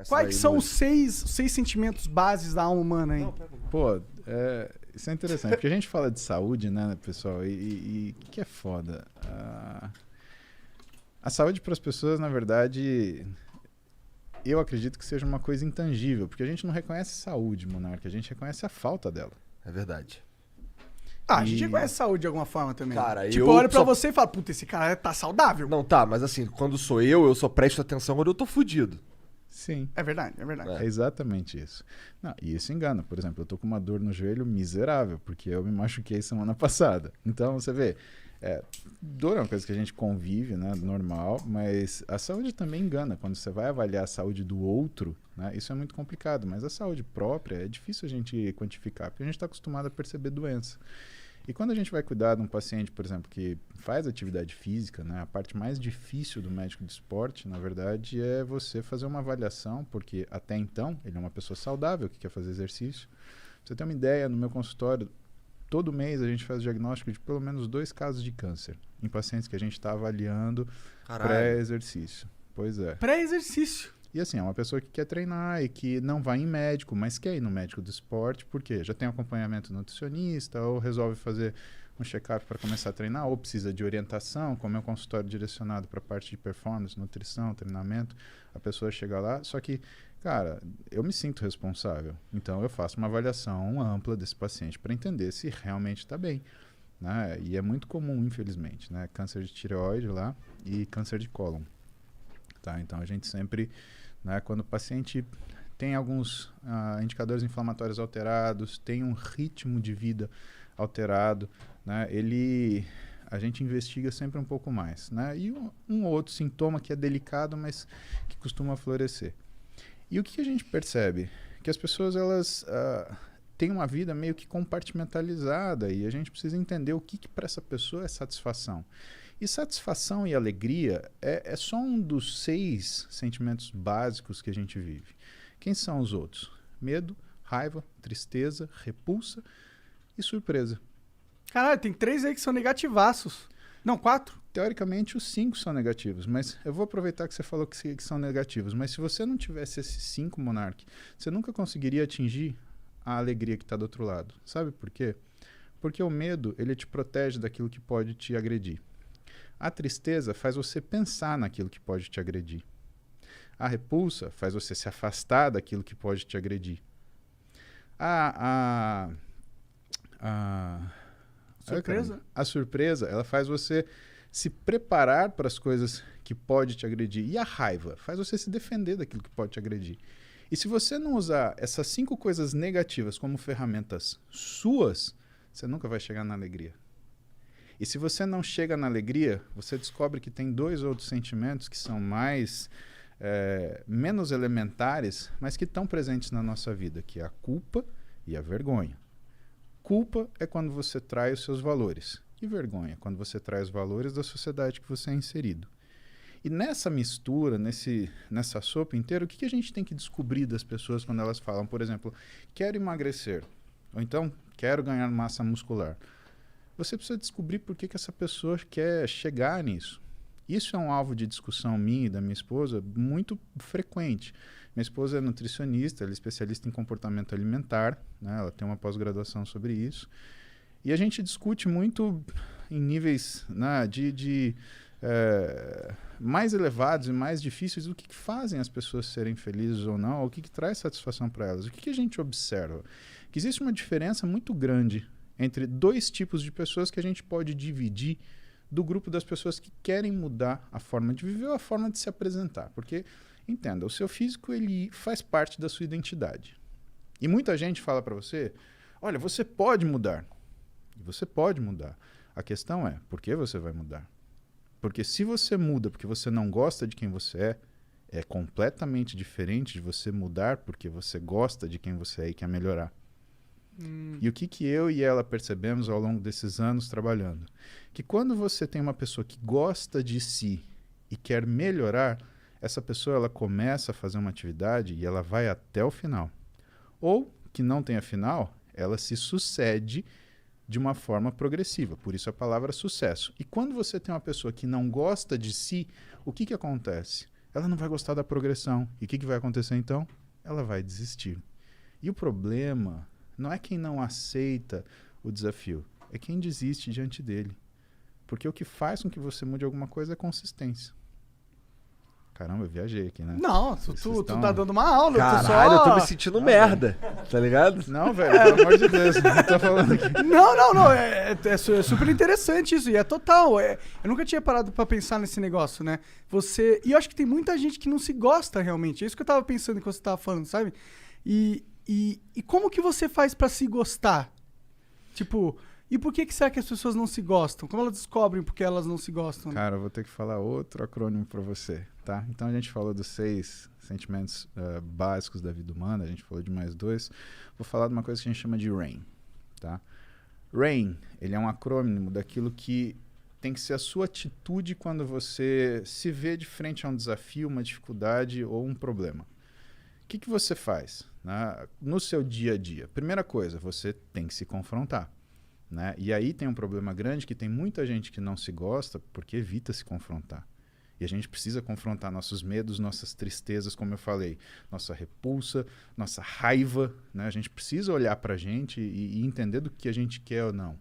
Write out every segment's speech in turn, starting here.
Quais são os seis sentimentos bases da alma humana, hein? Pô, isso é interessante, porque a gente fala de saúde, né, pessoal, e o que é foda? A saúde para as pessoas, na verdade, eu acredito que seja uma coisa intangível, porque a gente não reconhece saúde, Monarca, a gente reconhece a falta dela. É verdade. A gente reconhece saúde de alguma forma também. Cara, tipo, eu olho pra você e falo, puta, esse cara tá saudável. Não, tá, mas assim, quando sou eu só presto atenção quando eu tô fudido. Sim. É verdade, é verdade. É exatamente isso. Não, e isso engana. Por exemplo, eu tô com uma dor no joelho miserável, porque eu me machuquei semana passada. Então, você vê, dor é uma coisa que a gente convive, né, normal, mas a saúde também engana. Quando você vai avaliar a saúde do outro, né, isso é muito complicado, mas a saúde própria é difícil a gente quantificar, porque a gente está acostumado a perceber doença. E quando a gente vai cuidar de um paciente, por exemplo, que faz atividade física, né, a parte mais difícil do médico de esporte, na verdade, é você fazer uma avaliação, porque até então ele é uma pessoa saudável que quer fazer exercício. Pra você ter uma ideia, no meu consultório, todo mês a gente faz diagnóstico de pelo menos 2 casos de câncer em pacientes que a gente está avaliando pré-exercício. Pois é. Pré-exercício. E assim, é uma pessoa que quer treinar e que não vai em médico, mas quer ir no médico do esporte, porque já tem acompanhamento nutricionista, ou resolve fazer um check-up para começar a treinar, ou precisa de orientação, como é um consultório direcionado para a parte de performance, nutrição, treinamento, a pessoa chega lá, só que, cara, eu me sinto responsável, então eu faço uma avaliação ampla desse paciente para entender se realmente está bem, né? E é muito comum, infelizmente, né? Câncer de tireoide lá e câncer de cólon, tá? Então a gente sempre... Né, quando o paciente tem alguns indicadores inflamatórios alterados, tem um ritmo de vida alterado, né, a gente investiga sempre um pouco mais. Né, e um outro sintoma que é delicado, mas que costuma florescer. E o que a gente percebe? Que as pessoas elas, têm uma vida meio que compartimentalizada e a gente precisa entender o que para essa pessoa é satisfação. E satisfação e alegria é só um dos 6 sentimentos básicos que a gente vive. Quem são os outros? Medo, raiva, tristeza, repulsa e surpresa. Caralho, tem 3 aí que são negativaços. Não, 4? Teoricamente, os 5 são negativos, mas eu vou aproveitar que você falou que são negativos. Mas se você não tivesse esses 5, Monark, você nunca conseguiria atingir a alegria que está do outro lado. Sabe por quê? Porque o medo, ele te protege daquilo que pode te agredir. A tristeza faz você pensar naquilo que pode te agredir. A repulsa faz você se afastar daquilo que pode te agredir. Surpresa? A surpresa, ela faz você se preparar para as coisas que pode te agredir. E a raiva faz você se defender daquilo que pode te agredir. E se você não usar essas 5 coisas negativas como ferramentas suas, você nunca vai chegar na alegria. E se você não chega na alegria, você descobre que tem 2 outros sentimentos que são menos elementares, mas que estão presentes na nossa vida, que é a culpa e a vergonha. Culpa é quando você trai os seus valores. E vergonha, quando você trai os valores da sociedade que você é inserido. E nessa mistura, nessa sopa inteira, o que a gente tem que descobrir das pessoas quando elas falam, por exemplo, quero emagrecer, ou então quero ganhar massa muscular. Você precisa descobrir por que essa pessoa quer chegar nisso. Isso é um alvo de discussão minha e da minha esposa muito frequente. Minha esposa é nutricionista, ela é especialista em comportamento alimentar, né? Ela tem uma pós-graduação sobre isso. E a gente discute muito em níveis, né, mais elevados e mais difíceis o que fazem as pessoas serem felizes ou não, o que traz satisfação para elas. O que a gente observa? Que existe uma diferença muito grande entre 2 tipos de pessoas que a gente pode dividir do grupo das pessoas que querem mudar a forma de viver ou a forma de se apresentar. Porque, entenda, o seu físico ele faz parte da sua identidade. E muita gente fala para você, olha, você pode mudar. E você pode mudar. A questão é, por que você vai mudar? Porque se você muda porque você não gosta de quem você é completamente diferente de você mudar porque você gosta de quem você é e quer melhorar. E o que eu e ela percebemos ao longo desses anos trabalhando? Que quando você tem uma pessoa que gosta de si e quer melhorar, essa pessoa ela começa a fazer uma atividade e ela vai até o final. Ou, que não tenha final, ela se sucede de uma forma progressiva. Por isso a palavra sucesso. E quando você tem uma pessoa que não gosta de si, o que acontece? ela não vai gostar da progressão. E o que vai acontecer então? Ela vai desistir. E o problema não é quem não aceita o desafio, é quem desiste diante dele. Porque o que faz com que você mude alguma coisa é consistência. Caramba, eu viajei aqui, né? Não, tu tá dando uma aula. Caralho, eu tô me sentindo merda, tá ligado? Não, velho, pelo amor de Deus, não tô falando aqui. Não. É super interessante isso. E é total. Eu nunca tinha parado pra pensar nesse negócio, né? E eu acho que tem muita gente que não se gosta realmente. É isso que eu tava pensando enquanto você tava falando, sabe? E como que você faz pra se gostar? Tipo, e por que será que as pessoas não se gostam? Como elas descobrem porque elas não se gostam? Né? Cara, eu vou ter que falar outro acrônimo pra você, tá? Então a gente falou dos 6 sentimentos básicos da vida humana, a gente falou de mais 2. Vou falar de uma coisa que a gente chama de RAIN, tá? RAIN, ele é um acrônimo daquilo que tem que ser a sua atitude quando você se vê de frente a um desafio, uma dificuldade ou um problema. O que você faz, né, no seu dia a dia? Primeira coisa, você tem que se confrontar. Né? E aí tem um problema grande que tem muita gente que não se gosta porque evita se confrontar. E a gente precisa confrontar nossos medos, nossas tristezas, como eu falei, nossa repulsa, nossa raiva. Né? A gente precisa olhar pra gente e entender do que a gente quer ou não.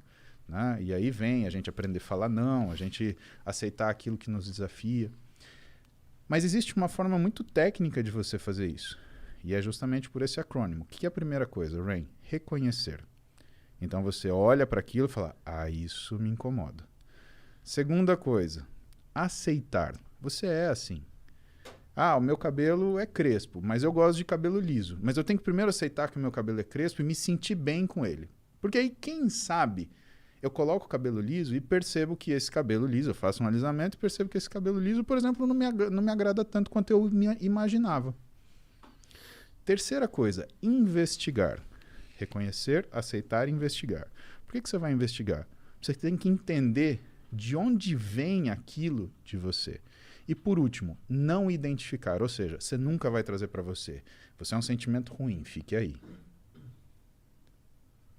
Né? E aí vem a gente aprender a falar não, a gente aceitar aquilo que nos desafia. Mas existe uma forma muito técnica de você fazer isso. E é justamente por esse acrônimo. O que é a primeira coisa, RAIN? Reconhecer. Então você olha para aquilo e fala, isso me incomoda. Segunda coisa, aceitar. Você é assim. O meu cabelo é crespo, mas eu gosto de cabelo liso. Mas eu tenho que primeiro aceitar que o meu cabelo é crespo e me sentir bem com ele. Porque aí, quem sabe, eu coloco o cabelo liso e percebo que esse cabelo liso, eu faço um alisamento e percebo que esse cabelo liso, por exemplo, não me agrada tanto quanto eu imaginava. Terceira coisa, investigar. Reconhecer, aceitar e investigar. Por que você vai investigar? Você tem que entender de onde vem aquilo de você. E por último, não identificar. Ou seja, você nunca vai trazer para você. Você é um sentimento ruim, fique aí.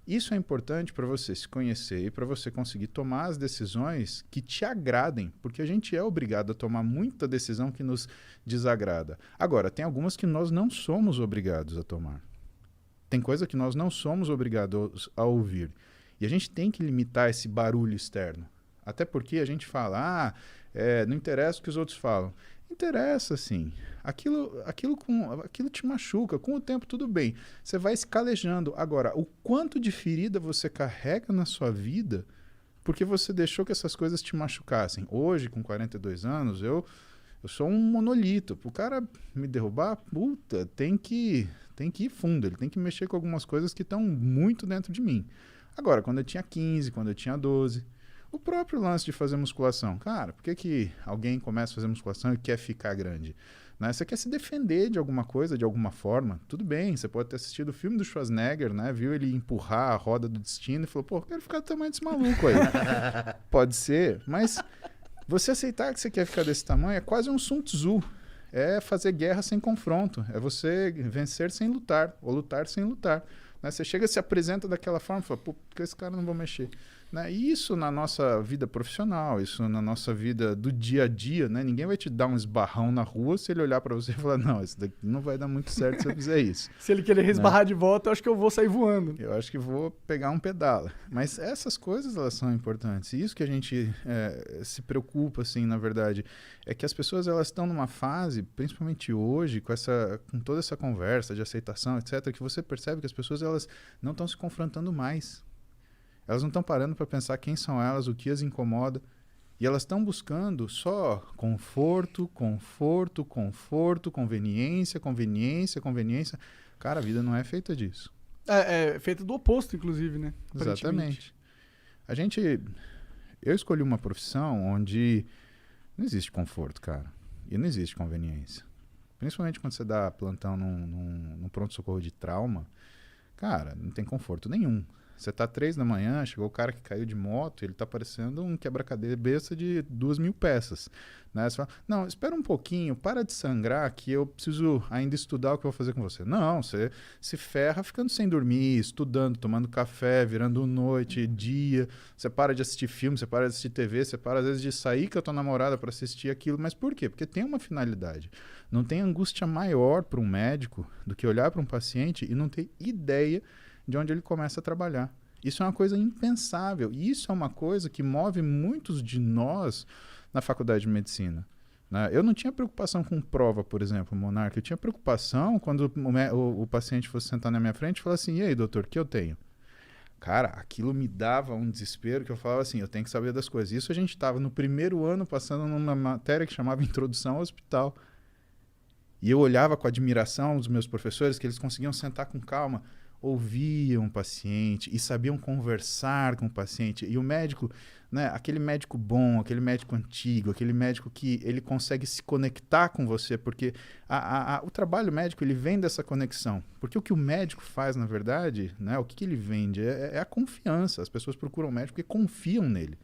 Isso é importante para você se conhecer e para você conseguir tomar as decisões que te agradem, porque a gente é obrigado a tomar muita decisão que nos desagrada. Agora, tem algumas que nós não somos obrigados a tomar. Tem coisa que nós não somos obrigados a ouvir. E a gente tem que limitar esse barulho externo. Até porque a gente fala, não interessa o que os outros falam. Interessa, sim. Aquilo te machuca. Com o tempo, tudo bem. Você vai se calejando. Agora, o quanto de ferida você carrega na sua vida porque você deixou que essas coisas te machucassem. Hoje, com 42 anos, eu sou um monolito. Para o cara me derrubar, tem que ir fundo. Ele tem que mexer com algumas coisas que estão muito dentro de mim. Agora, quando eu tinha 15, quando eu tinha 12... O próprio lance de fazer musculação. Cara, por que alguém começa a fazer musculação e quer ficar grande? Né? Você quer se defender de alguma coisa, de alguma forma. Tudo bem, você pode ter assistido o filme do Schwarzenegger, né? Viu ele empurrar a roda do destino e falou, eu quero ficar do tamanho desse maluco aí. Pode ser, mas você aceitar que você quer ficar desse tamanho é quase um Sun Tzu. É fazer guerra sem confronto. É você vencer sem lutar, ou lutar sem lutar. Né? Você chega, se apresenta daquela forma e fala, por que esse cara não vai mexer? Né? E isso na nossa vida profissional, isso na nossa vida do dia a dia, né? Ninguém vai te dar um esbarrão na rua se ele olhar para você e falar, não, isso daqui não vai dar muito certo se eu fizer isso. Se ele querer esbarrar de volta, eu acho que eu vou sair voando. Eu acho que vou pegar um pedala. Mas essas coisas, elas são importantes. E isso que a gente se preocupa, assim, na verdade, é que as pessoas, elas estão numa fase, principalmente hoje, com toda essa conversa de aceitação, etc., que você percebe que as pessoas, elas não estão se confrontando mais. Elas não estão parando para pensar quem são elas, o que as incomoda. E elas estão buscando só conforto, conveniência. Cara, a vida não é feita disso. É feita do oposto, inclusive, né? Exatamente. Eu escolhi uma profissão onde não existe conforto, cara. E não existe conveniência. Principalmente quando você dá plantão num pronto-socorro de trauma, cara, não tem conforto nenhum. Você tá 3 da manhã, chegou o cara que caiu de moto, ele tá parecendo um quebra-cabeça de 2.000 peças. Né? Você fala, não, espera um pouquinho, para de sangrar que eu preciso ainda estudar o que eu vou fazer com você. Não, você se ferra ficando sem dormir, estudando, tomando café, virando noite, dia. Você para de assistir filme, você para de assistir TV, você para às vezes de sair com a tua namorada para assistir aquilo. Mas por quê? Porque tem uma finalidade. Não tem angústia maior para um médico do que olhar para um paciente e não ter ideia de onde ele começa a trabalhar. Isso é uma coisa impensável. E isso é uma coisa que move muitos de nós na faculdade de medicina. Né? Eu não tinha preocupação com prova, por exemplo, Monarca. Eu tinha preocupação quando o paciente fosse sentar na minha frente e falar assim, e aí, doutor, o que eu tenho? Cara, aquilo me dava um desespero que eu falava assim, eu tenho que saber das coisas. Isso a gente estava no primeiro ano passando numa matéria que chamava Introdução ao Hospital. E eu olhava com admiração os meus professores, que eles conseguiam sentar com calma, ouviam o paciente e sabiam conversar com o paciente. E o médico, né, aquele médico bom, aquele médico antigo, aquele médico que ele consegue se conectar com você, porque o trabalho médico ele vem dessa conexão. Porque o que o médico faz, na verdade, né, o que ele vende é a confiança. As pessoas procuram o médico porque confiam nele.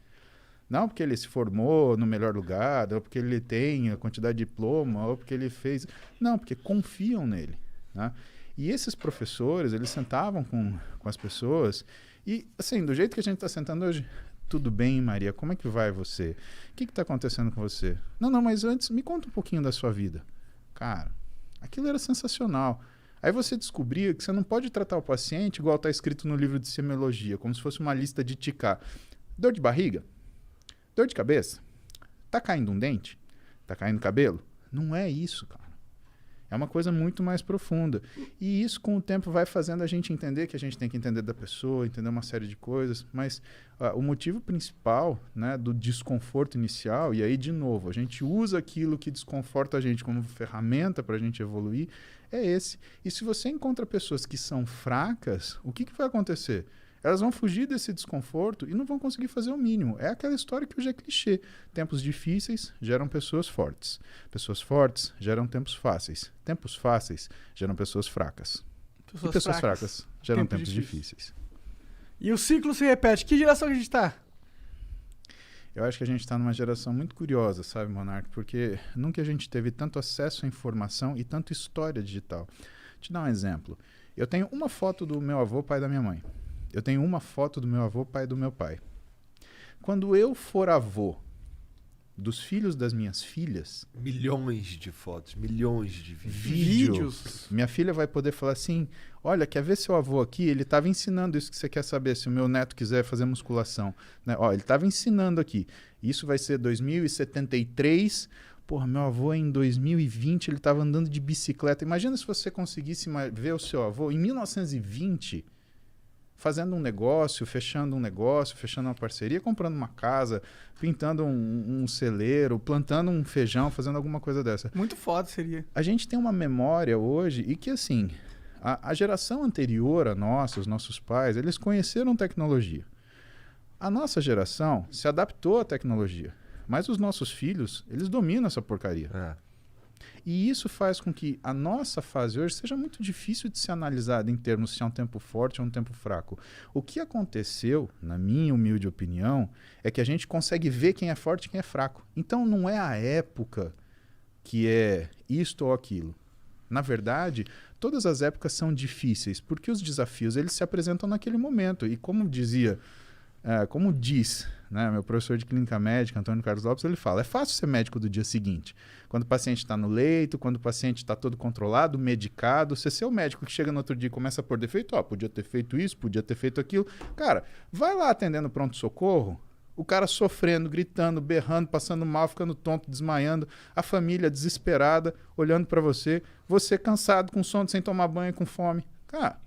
Não porque ele se formou no melhor lugar, ou porque ele tem a quantidade de diploma, ou porque ele fez... Não, porque confiam nele, né? E esses professores, eles sentavam com as pessoas e, assim, do jeito que a gente está sentando hoje, tudo bem, Maria, como é que vai você? O que está acontecendo com você? Não, mas antes, me conta um pouquinho da sua vida. Cara, aquilo era sensacional. Aí você descobria que você não pode tratar o paciente igual está escrito no livro de semiologia, como se fosse uma lista de ticar. Dor de barriga? Dor de cabeça? Tá caindo um dente? Tá caindo cabelo? Não é isso, cara. É uma coisa muito mais profunda. E isso, com o tempo, vai fazendo a gente entender que a gente tem que entender da pessoa, entender uma série de coisas. Mas o motivo principal, né, do desconforto inicial, e aí, de novo, a gente usa aquilo que desconforta a gente como ferramenta para a gente evoluir, é esse. E se você encontra pessoas que são fracas, o que vai acontecer? Elas vão fugir desse desconforto e não vão conseguir fazer o mínimo. É aquela história que hoje é clichê. Tempos difíceis geram pessoas fortes. Pessoas fortes geram tempos fáceis. Tempos fáceis geram pessoas fracas. E pessoas fracas geram tempos difíceis. E o ciclo se repete. Que geração que a gente está? Eu acho que a gente está numa geração muito curiosa, sabe, Monark? Porque nunca a gente teve tanto acesso à informação e tanta história digital. Vou te dar um exemplo. Eu tenho uma foto do meu avô, pai da minha mãe. Eu tenho uma foto do meu avô, pai do meu pai. Quando eu for avô dos filhos das minhas filhas... Milhões de fotos, milhões de vídeos. Minha filha vai poder falar assim, olha, quer ver seu avô aqui? Ele estava ensinando isso que você quer saber, se o meu neto quiser fazer musculação. Né? Ó, ele estava ensinando aqui. Isso vai ser 2073... Porra, meu avô em 2020, ele estava andando de bicicleta. Imagina se você conseguisse ver o seu avô em 1920... fazendo um negócio, fechando uma parceria, comprando uma casa, pintando um celeiro, plantando um feijão, fazendo alguma coisa dessa. Muito foda seria. A gente tem uma memória hoje e que, assim, a geração anterior a nossa, os nossos pais, eles conheceram tecnologia. A nossa geração se adaptou à tecnologia, mas os nossos filhos, eles dominam essa porcaria. E isso faz com que a nossa fase hoje seja muito difícil de ser analisada em termos se é um tempo forte ou um tempo fraco. O que aconteceu, na minha humilde opinião, é que a gente consegue ver quem é forte e quem é fraco. Então não é a época que é isto ou aquilo. Na verdade, todas as épocas são difíceis, porque os desafios eles se apresentam naquele momento. E como diz, né, meu professor de clínica médica, Antônio Carlos Lopes, ele fala, é fácil ser médico do dia seguinte. Quando o paciente está no leito, quando o paciente está todo controlado, medicado, você ser o médico que chega no outro dia e começa a pôr defeito, podia ter feito isso, podia ter feito aquilo. Cara, vai lá atendendo pronto-socorro, o cara sofrendo, gritando, berrando, passando mal, ficando tonto, desmaiando, a família desesperada, olhando para você cansado, com sono, sem tomar banho, com fome. Cara,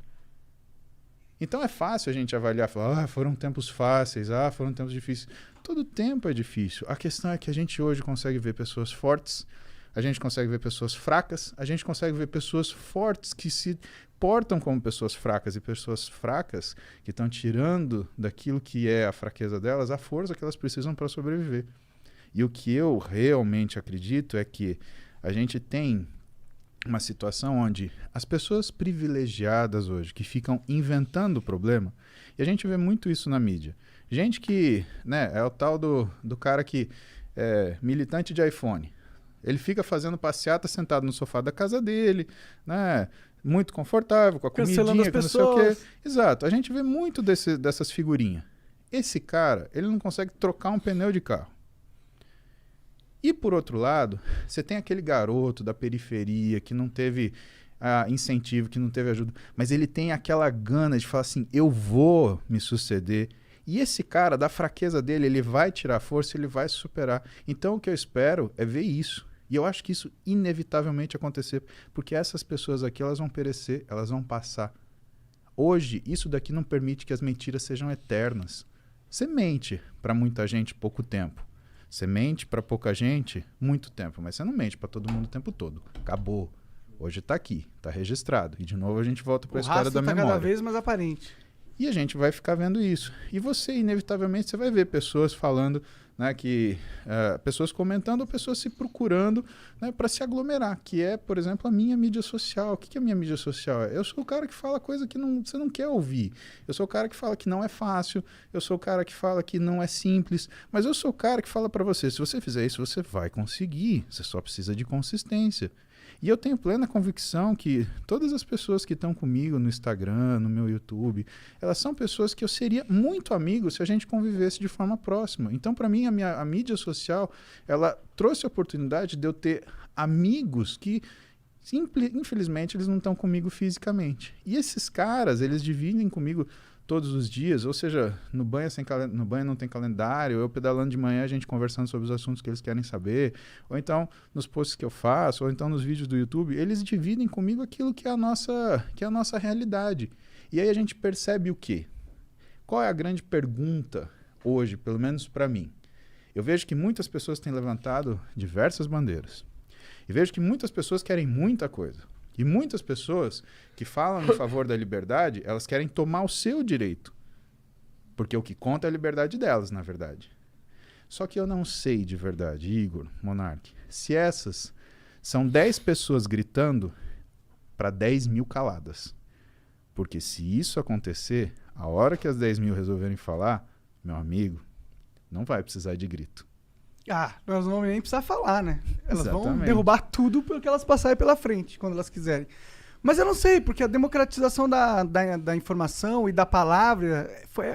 então é fácil a gente avaliar, falar, foram tempos fáceis, foram tempos difíceis. Todo tempo é difícil. A questão é que a gente hoje consegue ver pessoas fortes, a gente consegue ver pessoas fracas, a gente consegue ver pessoas fortes que se portam como pessoas fracas e pessoas fracas que estão tirando daquilo que é a fraqueza delas a força que elas precisam para sobreviver. E o que eu realmente acredito é que a gente tem uma situação onde as pessoas privilegiadas hoje, que ficam inventando o problema, e a gente vê muito isso na mídia. Gente que, né, é o tal do cara que é militante de iPhone. Ele fica fazendo passeata sentado no sofá da casa dele, né, muito confortável, com a comidinha, com não sei o quê. Exato, a gente vê muito dessas figurinhas. Esse cara, ele não consegue trocar um pneu de carro. E, por outro lado, você tem aquele garoto da periferia que não teve incentivo, que não teve ajuda, mas ele tem aquela gana de falar assim, eu vou me suceder. E esse cara, da fraqueza dele, ele vai tirar força, ele vai se superar. Então, o que eu espero é ver isso. E eu acho que isso inevitavelmente acontecer, porque essas pessoas aqui, elas vão perecer, elas vão passar. Hoje, isso daqui não permite que as mentiras sejam eternas. Você mente para muita gente pouco tempo. Você mente para pouca gente muito tempo, mas você não mente para todo mundo o tempo todo. Acabou. Hoje está aqui, está registrado. E de novo a gente volta para a história da memória. Cada vez mais aparente. E a gente vai ficar vendo isso. E você, inevitavelmente, você vai ver pessoas falando, né, pessoas comentando ou pessoas se procurando, né, para se aglomerar, que é, por exemplo, a minha mídia social. O que é a minha mídia social? Eu sou o cara que fala coisa que você não quer ouvir. Eu sou o cara que fala que não é fácil. Eu sou o cara que fala que não é simples. Mas eu sou o cara que fala para você, se você fizer isso, você vai conseguir. Você só precisa de consistência. E eu tenho plena convicção que todas as pessoas que estão comigo no Instagram, no meu YouTube, elas são pessoas que eu seria muito amigo se a gente convivesse de forma próxima. Então, para mim, a mídia social, ela trouxe a oportunidade de eu ter amigos que, infelizmente, eles não estão comigo fisicamente. E esses caras, eles dividem comigo todos os dias, ou seja, no banho não tem calendário, eu pedalando de manhã, a gente conversando sobre os assuntos que eles querem saber, ou então nos posts que eu faço, ou então nos vídeos do YouTube, eles dividem comigo aquilo que é a nossa realidade. E aí a gente percebe o quê? Qual é a grande pergunta hoje, pelo menos para mim? Eu vejo que muitas pessoas têm levantado diversas bandeiras. E vejo que muitas pessoas querem muita coisa. E muitas pessoas que falam em favor da liberdade, elas querem tomar o seu direito. Porque o que conta é a liberdade delas, na verdade. Só que eu não sei de verdade, Igor, Monark, se essas são 10 pessoas gritando para 10 mil caladas. Porque se isso acontecer, a hora que as 10 mil resolverem falar, meu amigo, não vai precisar de grito. Nós não vamos nem precisar falar, né? Elas vão Exatamente. derrubar tudo porque elas passarem pela frente, quando elas quiserem. Mas eu não sei, porque a democratização da informação e da palavra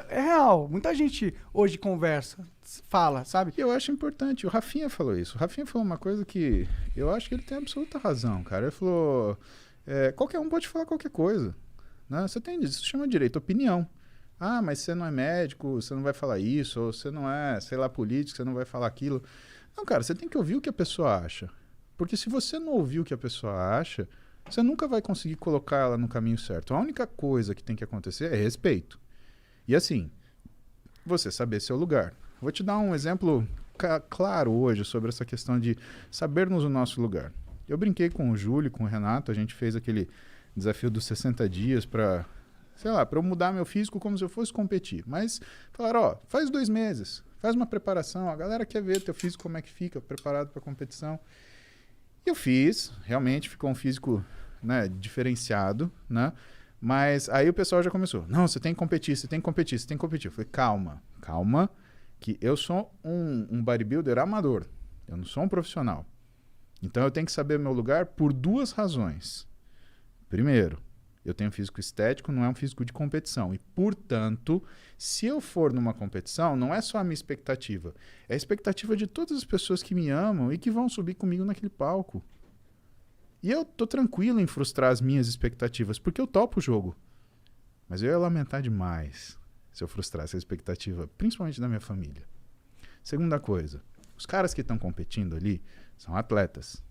é real. Muita gente hoje conversa, fala, sabe? Eu acho importante. O Rafinha falou isso. O Rafinha falou uma coisa que eu acho que ele tem absoluta razão, cara. Ele falou, qualquer um pode falar qualquer coisa. Né? Isso chama direito à opinião. Mas você não é médico, você não vai falar isso, ou você não é, sei lá, político, você não vai falar aquilo. Não, cara, você tem que ouvir o que a pessoa acha. Porque se você não ouvir o que a pessoa acha, você nunca vai conseguir colocar ela no caminho certo. A única coisa que tem que acontecer é respeito. E assim, você saber seu lugar. Vou te dar um exemplo claro hoje sobre essa questão de sabermos o nosso lugar. Eu brinquei com o Júlio, com o Renato, a gente fez aquele desafio dos 60 dias para eu mudar meu físico como se eu fosse competir. Mas falaram, faz 2 meses, faz uma preparação, a galera quer ver teu físico como é que fica, preparado para competição. Eu fiz, realmente ficou um físico, né, diferenciado, né? Mas aí o pessoal já começou, não, você tem que competir, você tem que competir, você tem que competir. Eu falei, calma, que eu sou um bodybuilder amador, eu não sou um profissional. Então eu tenho que saber meu lugar por 2 razões. Primeiro, eu tenho um físico estético, não é um físico de competição. E, portanto, se eu for numa competição, não é só a minha expectativa. É a expectativa de todas as pessoas que me amam e que vão subir comigo naquele palco. E eu tô tranquilo em frustrar as minhas expectativas, porque eu topo o jogo. Mas eu ia lamentar demais se eu frustrasse a expectativa, principalmente da minha família. Segunda coisa, os caras que estão competindo ali são atletas.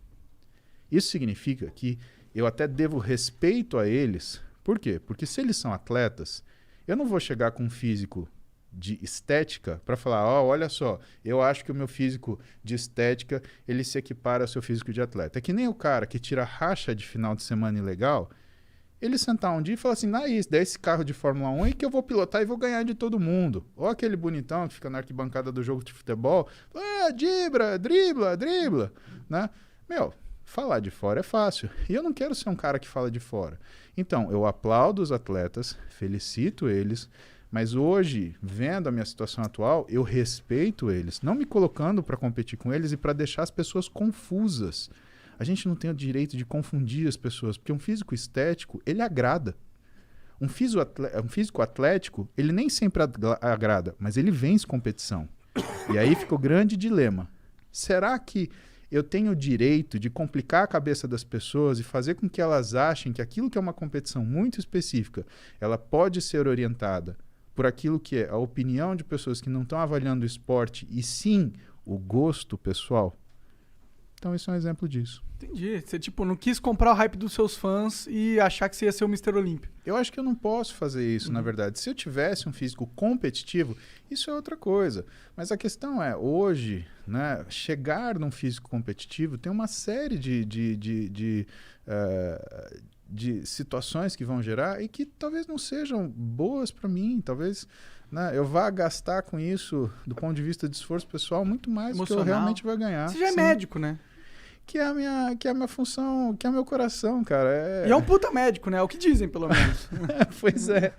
Isso significa que eu até devo respeito a eles. Por quê? Porque se eles são atletas, eu não vou chegar com um físico de estética para falar, olha só, eu acho que o meu físico de estética, ele se equipara ao seu físico de atleta. É que nem o cara que tira racha de final de semana ilegal, ele sentar um dia e falar assim, dá esse carro de Fórmula 1 aí que eu vou pilotar e vou ganhar de todo mundo. Ou aquele bonitão que fica na arquibancada do jogo de futebol, dribla, né? Falar de fora é fácil. E eu não quero ser um cara que fala de fora. Então, eu aplaudo os atletas, felicito eles, mas hoje, vendo a minha situação atual, eu respeito eles, não me colocando para competir com eles e para deixar as pessoas confusas. A gente não tem o direito de confundir as pessoas, porque um físico estético, ele agrada. Um físico atlético, ele nem sempre agrada, mas ele vence competição. E aí fica o grande dilema. Será que eu tenho o direito de complicar a cabeça das pessoas e fazer com que elas achem que aquilo que é uma competição muito específica, ela pode ser orientada por aquilo que é a opinião de pessoas que não estão avaliando o esporte e sim o gosto pessoal? Então, isso é um exemplo disso. Entendi. Você, tipo, não quis comprar o hype dos seus fãs e achar que você ia ser o Mr. Olímpio. Eu acho que eu não posso fazer isso, na verdade. Se eu tivesse um físico competitivo, isso é outra coisa. Mas a questão é, hoje, né, chegar num físico competitivo tem uma série de situações que vão gerar e que talvez não sejam boas para mim. Talvez, né, eu vá gastar com isso, do ponto de vista de esforço pessoal, muito mais do que eu realmente vou ganhar. Você já é Sim. médico, né? Que é a minha função, que é o meu coração, cara. E é um puta médico, né? É o que dizem, pelo menos. Pois é.